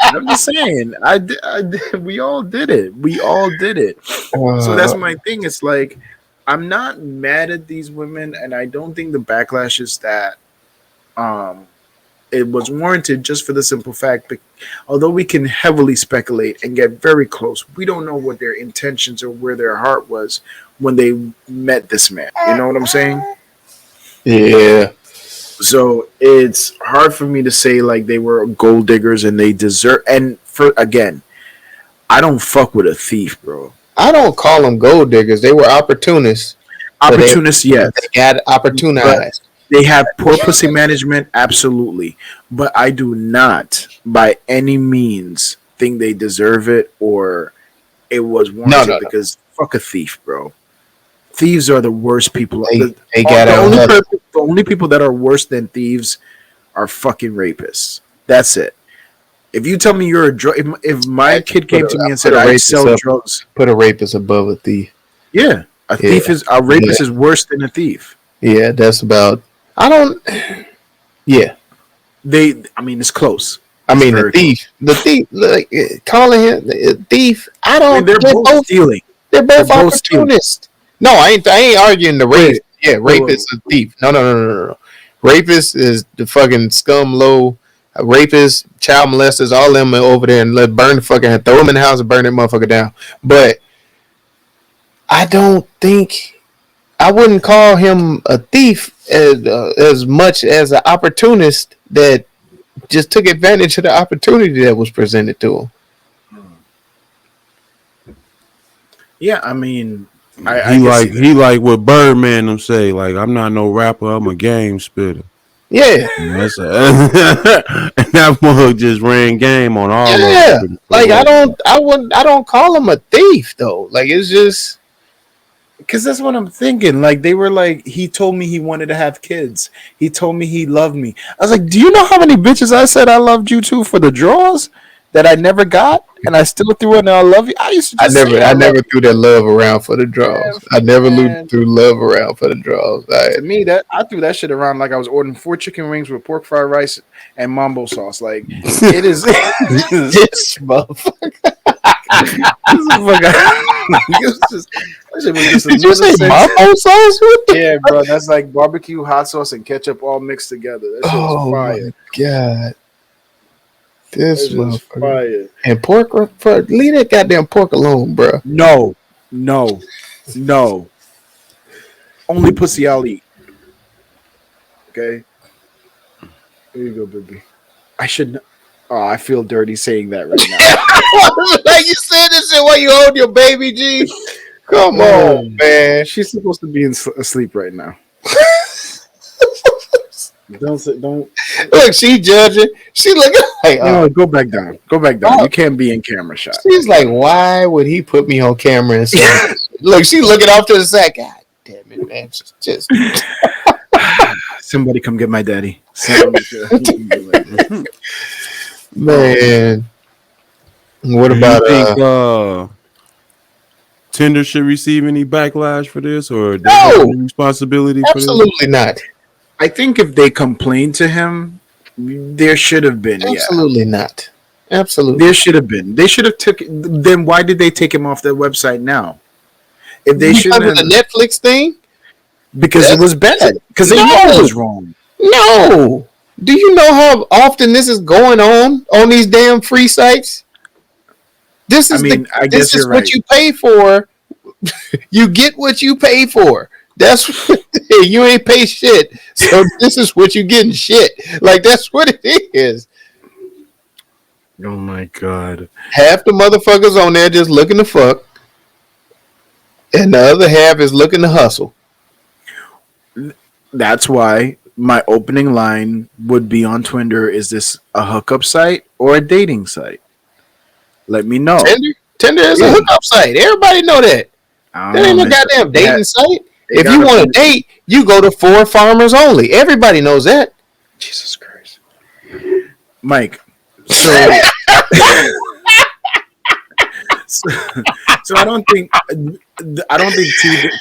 I'm just saying. I did. We all did it. So that's my thing. It's like, I'm not mad at these women, and I don't think the backlash is that it was warranted just for the simple fact that although we can heavily speculate and get very close, we don't know what their intentions or where their heart was when they met this man. You know what I'm saying? Yeah. So it's hard for me to say like they were gold diggers and they deserve. And I don't fuck with a thief, bro. I don't call them gold diggers. They were opportunists. Opportunists, yes. They got opportunized. They have poor pussy management, absolutely. But I do not, by any means, think they deserve it or it was warranted because fuck a thief, bro. Thieves are the worst people. The only people that are worse than thieves are fucking rapists. That's it. If you tell me you're a drug, if my kid came to me and said I sell drugs, put a rapist above a thief. Yeah, a rapist is worse than a thief. Yeah, that's about. Yeah, it's close. The thief, like calling him a thief. They're both stealing. They're both opportunists. No, I ain't arguing the rape. Yeah, rapist is a thief. No. Rapist is the fucking scum low. Rapists, child molesters, all them are over there and let burn the fucking throw them in the house and burn that motherfucker down. But I don't think I wouldn't call him a thief as much as an opportunist that just took advantage of the opportunity that was presented to him. Yeah, I mean, he like what Birdman them say. Like, I'm not no rapper. I'm a game spitter. Yeah, and that mug just ran game on all of them. Like I don't call him a thief though. Like it's just because that's what I'm thinking. Like they were like, he told me he wanted to have kids. He told me he loved me. I was like, do you know how many bitches I said I loved you to for the draws that I never got, and I still threw it and I love you. I used to. I never threw that love around for the draws. I never threw love around for the draws. To me, that I threw that shit around like I was ordering 4 chicken wings with pork fried rice and mambo sauce. Like it is this motherfucker. Did you say mambo sauce? Yeah, bro, that's like barbecue, hot sauce, and ketchup all mixed together. That shit was fire. My God. This motherfucker. Fire. And pork, leave that goddamn pork alone, bro. No. Only pussy I'll eat. Okay. Here you go, baby. I shouldn't. Oh, I feel dirty saying that right now. Like you said this shit while you hold your baby, G. Come on, man. She's supposed to be asleep right now. Don't look. She judging. She looking like, no. Go back down. You can't be in camera shot. She's like, why would he put me on camera and say, look? She looking off to the side. God damn it, man. Just somebody come get my daddy. Man, what about Tinder should receive any backlash for this, or no responsibility? Absolutely not. I think if they complained to him, there should have been. Absolutely not. Absolutely, there should have been. They should have took. Then why did they take him off their website now? If they shouldn't have the Netflix thing, because it was bad. Because they know it was wrong. No. Do you know how often this is going on these damn free sites? This is this is what you pay for. You get what you pay for. That's you ain't pay shit. So this is what you getting shit. Like that's what it is. Oh my God. Half the motherfuckers on there just looking to fuck. And the other half is looking to hustle. That's why my opening line would be on Tinder. Is this a hookup site or a dating site? Let me know. Tinder is a hookup site. Everybody know that. That ain't no goddamn dating site. If you want to date, you go to 4 farmers only. Everybody knows that. Jesus Christ. Mike. So I don't think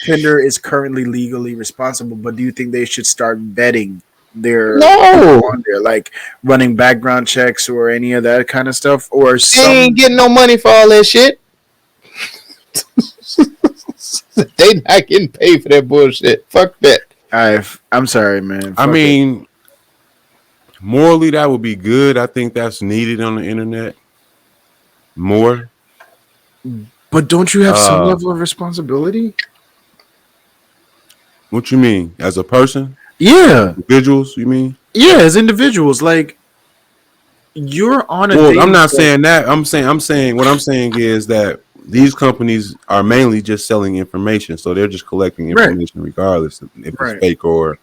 Tinder is currently legally responsible, but do you think they should start vetting their on there, like running background checks or any of that kind of stuff? Or they ain't getting no money for all that shit. They not getting paid for that bullshit. Fuck that. I'm sorry, man. I mean, morally that would be good. I think that's needed on the internet more. But don't you have some level of responsibility? What you mean? As a person? Yeah. Individuals, you mean? Yeah, as individuals. Like, you're on a Well, I'm not saying that. I'm saying what I'm saying is that these companies are mainly just selling information. So they're just collecting information regardless if it's fake or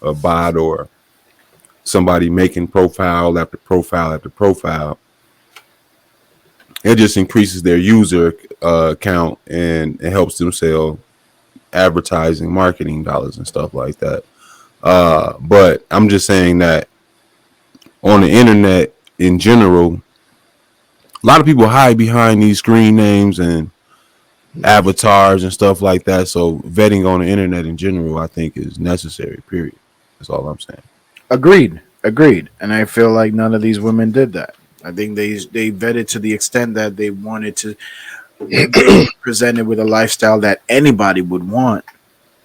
a bot or somebody making profile after profile after profile. It just increases their user count and it helps them sell advertising, marketing dollars and stuff like that. But I'm just saying that on the internet in general, a lot of people hide behind these screen names and avatars and stuff like that. So vetting on the internet in general, I think, is necessary, period. That's all I'm saying. Agreed. And I feel like none of these women did that. I think they vetted to the extent that they wanted to be presented with a lifestyle that anybody would want.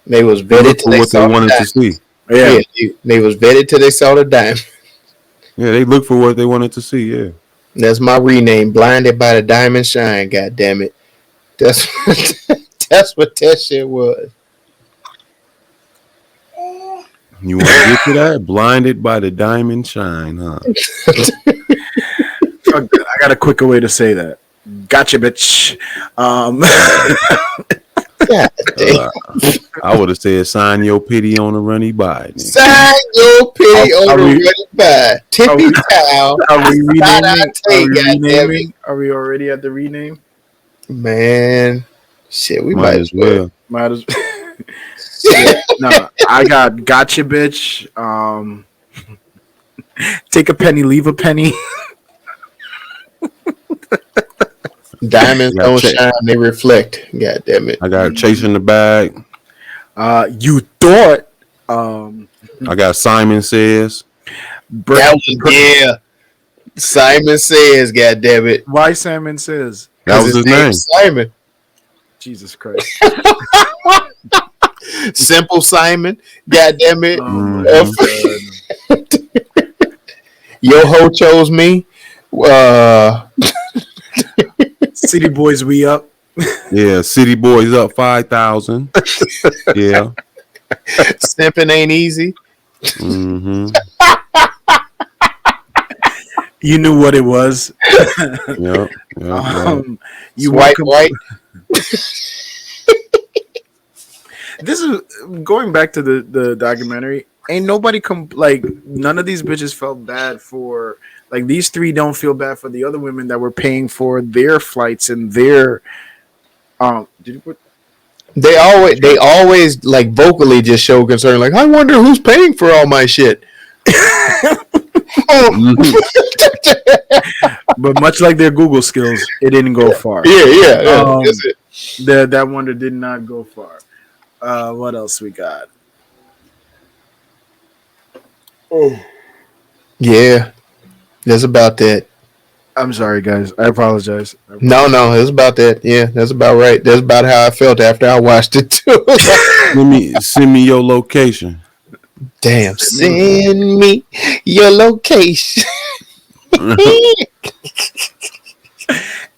They was vetted to what they wanted to see. Yeah, they was vetted till they saw the dime. Yeah, they look for what they wanted to see. Yeah, that's my rename. Blinded by the diamond shine. God damn it. That's what that shit was. You want to get to that? Blinded by the diamond shine, huh? Fuck that. I got a quicker way to say that. Gotcha, bitch. I would have said, sign your pity on a runny by. Nigga. Sign your pity on the running by. Tippy towel. Are we renaming? Are we already at the rename? Man, shit, we Might as well. Might as No, I got gotcha, bitch. Take a penny, leave a penny. Diamonds don't shine, they reflect. God damn it. I got chasing the bag. You thought. I got Simon Says. Yeah. Simon Says, God damn it. Why Simon Says? That was his name. Simon. Jesus Christ. Simple Simon. God damn it. Your hoe chose me. City Boys, we up. Yeah, City Boys up 5,000. Yeah. Simping ain't easy. Mm-hmm. You knew what it was. Yep. You white. This is going back to the documentary. Ain't nobody none of these bitches felt bad for, like, these three don't feel bad for the other women that were paying for their flights and their They always like vocally just show concern, like, I wonder who's paying for all my shit. But much like their Google skills, it didn't go far. Yeah. That's it. That wonder did not go far. What else we got? Oh, yeah, that's about that. I'm sorry, guys. I apologize. No, it's about that. Yeah, that's about right. That's about how I felt after I watched it too. Send me your location. Damn, send me your location.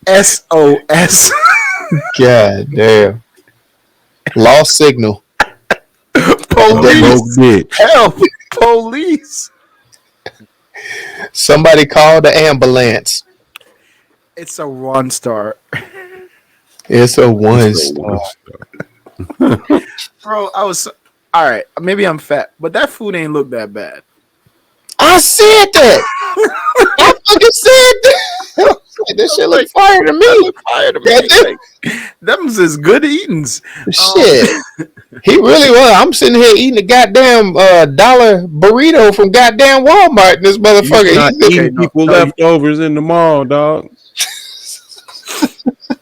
SOS. God damn. Lost signal. Police. Help. Police. Somebody call the ambulance. It's a 1-star. It's a 1-star. Bro, I was all right. Maybe I'm fat, but that food ain't look that bad. I said that. I fucking said that. This shit look fire to me. Them's is good eatings. Shit. He really was. I'm sitting here eating a goddamn dollar burrito from goddamn Walmart. And this motherfucker. He's not eating people leftovers in the mall, dog.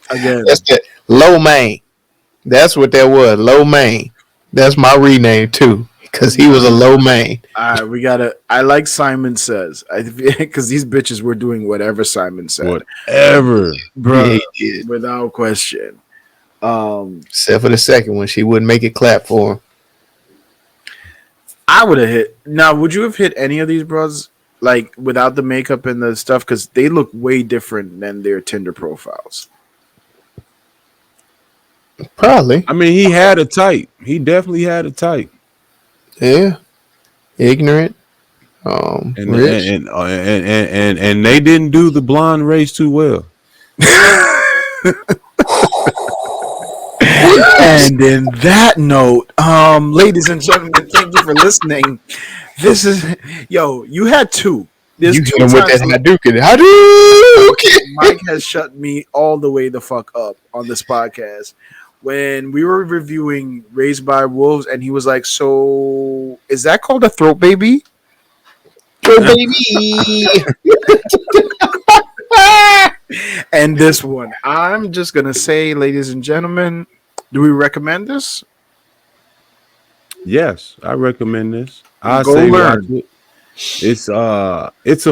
Again. That's that low main. That's what that was. Low main. That's my rename too. Because he was a low main. All right, we gotta. I like Simon Says, because these bitches were doing whatever Simon said. Whatever, bro, without question. Except for the second one, she wouldn't make it clap for him. I would have hit. Now, would you have hit any of these bros, like, without the makeup and the stuff? Because they look way different than their Tinder profiles. Probably. I mean, he had a type. He definitely had a type. Yeah, ignorant. And they didn't do the blonde race too well. And in that note, ladies and gentlemen, thank you for listening. This is you had two. There's you two hit him with that Hadouken. Mike has shut me all the way the fuck up on this podcast. When we were reviewing Raised by Wolves, and he was like, so is that called a throat baby? Throat baby. And this one, I'm just going to say, ladies and gentlemen, do we recommend this? Yes, I recommend this. I Go say learn. watch it. It's a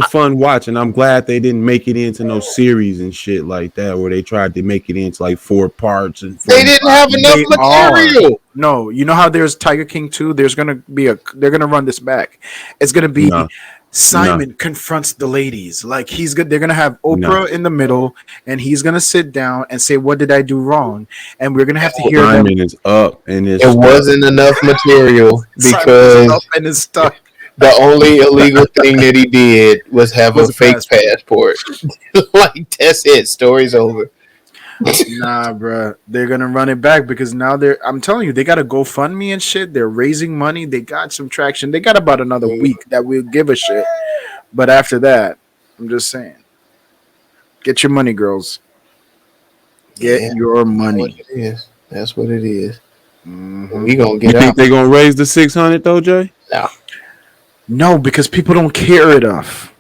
fun watch, and I'm glad they didn't make it into no series and shit like that, where they tried to make it into like 4 parts and they didn't have enough material. No, you know how there's Tiger King 2? They're gonna run this back. It's gonna be Simon confronts the ladies. Like he's good. They're gonna have Oprah in the middle, and he's gonna sit down and say, "What did I do wrong?" And we're gonna have to hear them. Simon is up and it wasn't enough material because and it's stuck. the only illegal thing that he did was have a fake passport. Like that's it. Story's over. Nah, bro. They're gonna run it back because now I'm telling you, they got to GoFundMe and shit. They're raising money. They got some traction. They got about another week that we'll give a shit. But after that, I'm just saying, get your money, girls. Get your money. That's what it is. Mm-hmm. We gonna get. You think they're gonna raise the 600 though, Jay? No, because people don't care enough.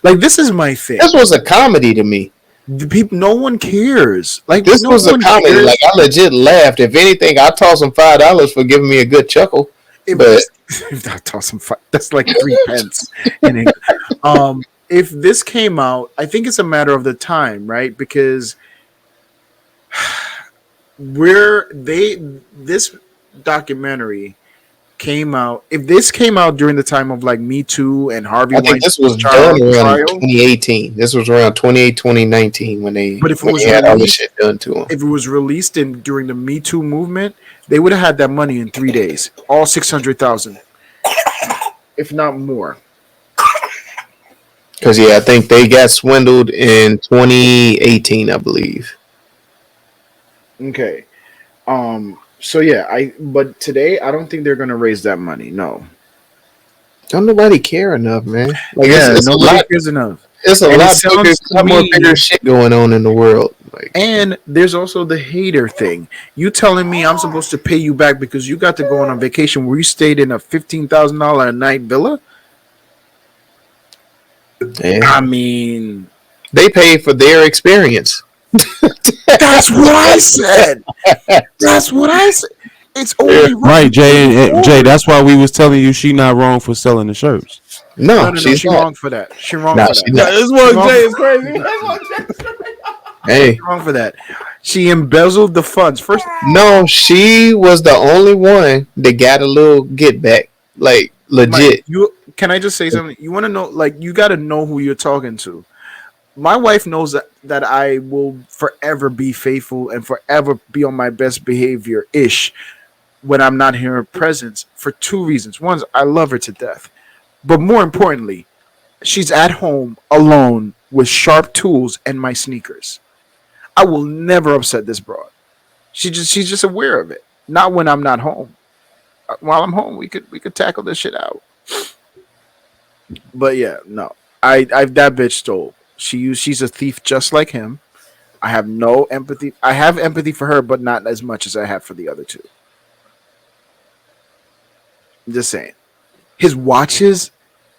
Like this is my thing. This was a comedy to me. The people, no one cares. Like this was a comedy. Cares. Like I legit laughed. If anything, I tossed him $5 for giving me a good chuckle. But if I toss him that's like 3 pence. If this came out, I think it's a matter of the time, right? Because this documentary came out. If this came out during the time of like Me Too and Harvey Weinstein, this was done around 2018. This was around 2019 when they had all this shit done to them. If it was released during the Me Too movement, they would have had that money in 3 days, all 600,000, if not more. Because I think they got swindled in 2018, I believe. Okay. So yeah, but today I don't think they're gonna raise that money. No. Don't nobody care enough, man. Like nobody cares enough. It's a lot more bigger shit going on in the world. Like, and there's also the hater thing. You telling me I'm supposed to pay you back because you got to go on a vacation where you stayed in a $15,000 a night villa? I mean, they paid for their experience. That's what I said. That's what I said. It's only right, Jay. Jay, that's why we was telling you she not wrong for selling the shirts. No, she's wrong for that. She wrong for that. That's what Jay is crazy. Hey, wrong for that. She embezzled the funds first. No, she was the only one that got a little get back, like legit. Mike, can I just say something? You want to know? Like, you got to know who you're talking to. My wife knows that I will forever be faithful and forever be on my best behavior ish when I'm not in her presence for 2 reasons. One, I love her to death, but more importantly, she's at home alone with sharp tools and my sneakers. I will never upset this broad. She's just aware of it. Not when I'm not home. While I'm home, we could tackle this shit out. But yeah, no, I that bitch stole. She's a thief just like him. I have no empathy. I have empathy for her, but not as much as I have for the other two. I'm just saying. His watches,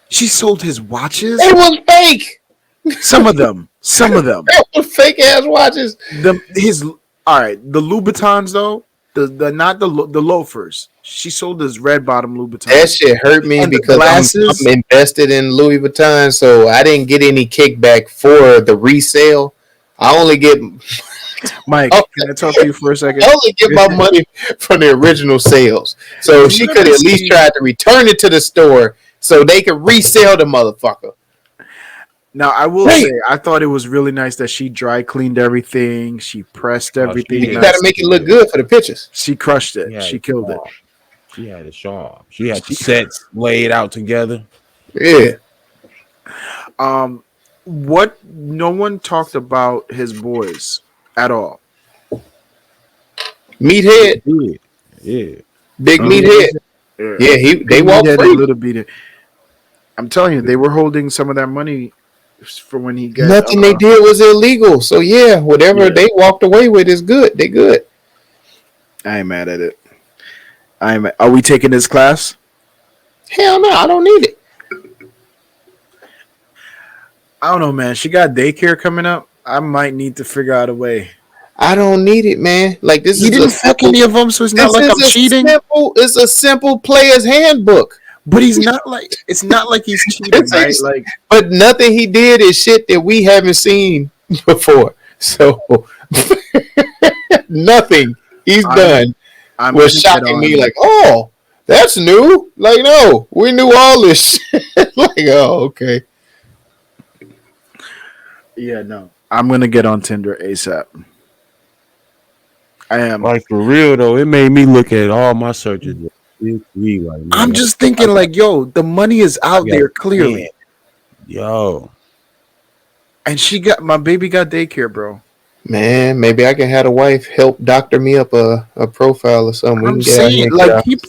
she sold his watches. It was fake. Some of them. That was fake ass watches. All right. The Louboutins though, not the loafers. She sold his red bottom Louboutins. That shit hurt me because I'm invested in Louis Vuitton, so I didn't get any kickback for the resale. I only get Mike. Can I talk to you for a second? I only get my money from the original sales, so she could at least try to return it to the store so they could resell the motherfucker. Now, I will say, I thought it was really nice that she dry cleaned everything. She pressed everything. You got to make it look good for the pictures. She crushed it. She killed it. She had it sharp. She had the sets laid out together. Yeah. What? No one talked about his boys at all. Meathead. Yeah. Big meathead. Yeah, they walked free. A little bit. I'm telling you, they were holding some of that money for when he got. Nothing they did was illegal. So yeah, whatever they walked away with is good. They good. I ain't mad at it. Are we taking this class? Hell no, I don't need it. I don't know, man. She got daycare coming up. I might need to figure out a way. I don't need it, man. Like this, he didn't fuck any of them, so it's not like I'm cheating. It's a simple player's handbook. But he's not like it's not like he's cheating, right? Like, but nothing he did is shit that we haven't seen before. So nothing he's done was shocking me. Like, oh, That's new. Like, no, we knew all this shit. Like, oh, okay. Yeah, no. I'm gonna get on Tinder ASAP. I am. Like for real though, it made me look at all my searches. Right now. I'm just thinking, like, yo, the money is out there clearly. Man. Yo. And my baby got daycare, bro. Man, maybe I can have a wife help doctor me up a profile or something. I'm saying, like, keep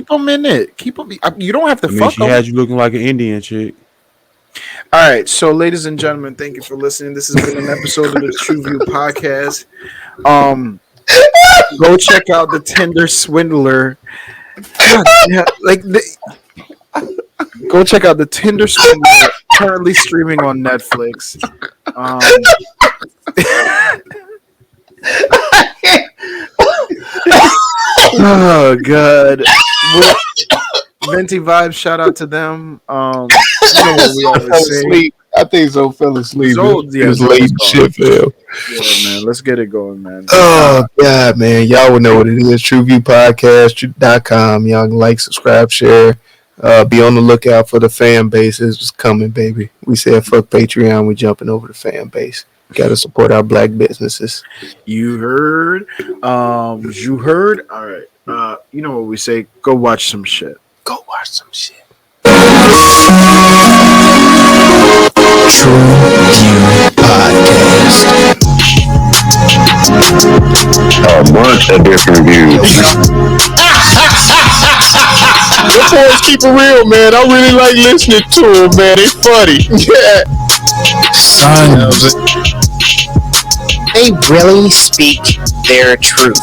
them in it. Keep them. You don't have to fuck she them. had you looking like an Indian chick. All right, so ladies and gentlemen, thank you for listening. This has been an episode of the TruVue podcast. Go check out the Tinder Swindler. God, yeah, go check out the Tinder Swindler, currently streaming on Netflix. Oh God. Venti Vibes, shout out to them. You know what we always say. I think Zoe fell asleep. Yeah, it's late shit, man. Yeah, man. Let's get it going, man. Oh God, man. Y'all will know what it is. TruVuePodcast.com. Y'all can like, subscribe, share. Be on the lookout for the fan base. It's coming, baby. We said fuck Patreon. We jumping over the fan base. Got to support our black businesses. You heard. You heard. All right. You know what we say. Go watch some shit. Go watch some shit. TruVue Podcast. A bunch of different views. Your boys keep it real, man. I really like listening to them, man. It's funny. Yeah. Son of a... They really speak their truth.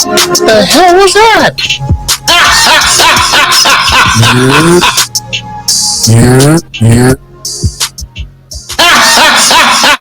What the hell was that? Yeah.